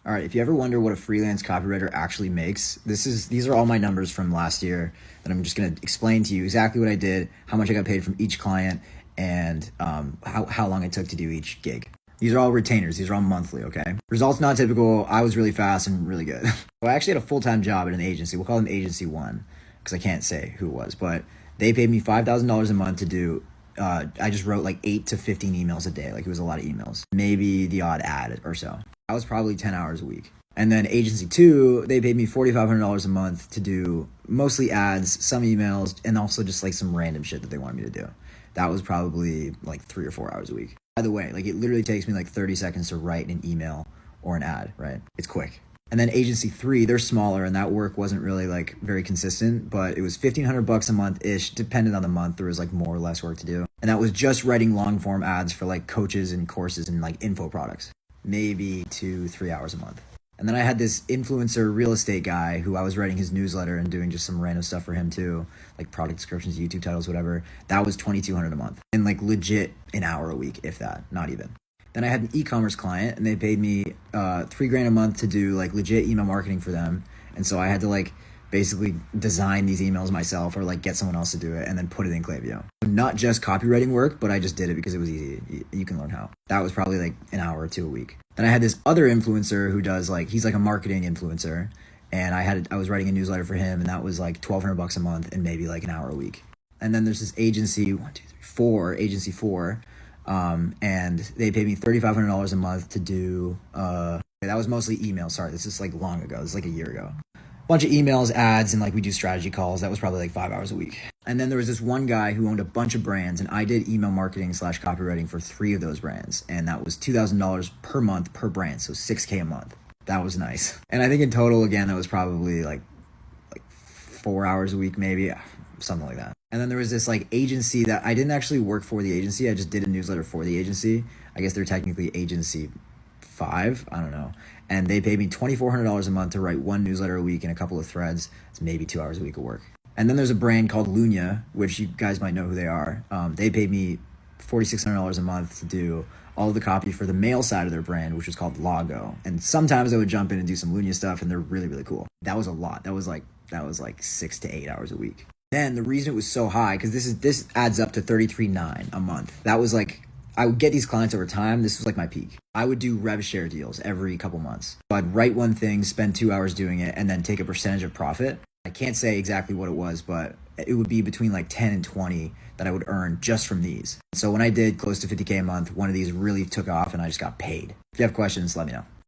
All right, if you ever wonder what a freelance copywriter actually makes, these are all my numbers from last year that I'm just going to explain to you exactly what I did, how much I got paid from each client, and how long it took to do each gig. These are all retainers. These are all monthly, okay? Results not typical. I was really fast and really good. So I actually had a full-time job at an agency. We'll call them Agency 1 because I can't say who it was, but they paid me $5,000 a month to do I just wrote like 8 to 15 emails a day. Like it was a lot of emails, maybe the odd ad or so. I was probably 10 hours a week. And then Agency 2, they paid me $4,500 a month to do mostly ads, some emails, and also just like some random shit that they wanted me to do. That was probably like 3 or 4 hours a week. By the way, like it literally takes me like 30 seconds to write an email or an ad, right? It's quick. And then Agency 3, they're smaller, and that work wasn't really like very consistent, but it was $1,500 a month-ish, depending on the month. There was like more or less work to do. And that was just writing long form ads for like coaches and courses and like info products, maybe 2-3 hours a month. And then I had this influencer real estate guy who I was writing his newsletter and doing just some random stuff for him too, like product descriptions, YouTube titles, whatever. That was $2,200 a month, and like legit an hour a week, if that, not even. Then I had an e-commerce client, and they paid me $3,000 a month to do like legit email marketing for them. And so I had to like basically design these emails myself or like get someone else to do it and then put it in Klaviyo. Not just copywriting work, but I just did it because it was easy. You can learn how. That was probably like an hour or two a week. Then I had this other influencer who does like, he's like a marketing influencer. And I was writing a newsletter for him, and that was like $1,200 a month and maybe like an hour a week. And then there's this Agency 4, and they paid me $3,500 a month to do, that was mostly email. Sorry, this is like long ago. This is like a year ago. Bunch of emails, ads, and like we do strategy calls. That was probably like 5 hours a week. And then there was this one guy who owned a bunch of brands, and I did email marketing / copywriting for 3 of those brands. And that was $2,000 per month per brand. So $6,000 a month. That was nice. And I think in total, again, that was probably like 4 hours a week, maybe something like that. And then there was this like agency that I didn't actually work for the agency. I just did a newsletter for the agency. I guess they're technically Agency 5. I don't know. And they paid me $2,400 a month to write one newsletter a week and a couple of threads. It's maybe 2 hours a week of work. And then there's a brand called Lunya, which you guys might know who they are. They paid me $4,600 a month to do all of the copy for the mail side of their brand, which was called Logo. And sometimes I would jump in and do some Lunya stuff, and they're really, really cool. That was a lot. That was like 6 to 8 hours a week. Then the reason it was so high, because this adds up to $33,900 a month. That was like, I would get these clients over time. This was like my peak. I would do rev share deals every couple months. So I'd write one thing, spend 2 hours doing it, and then take a percentage of profit. I can't say exactly what it was, but it would be between like 10 and 20 that I would earn just from these. So when I did close to $50,000 a month, one of these really took off and I just got paid. If you have questions, let me know.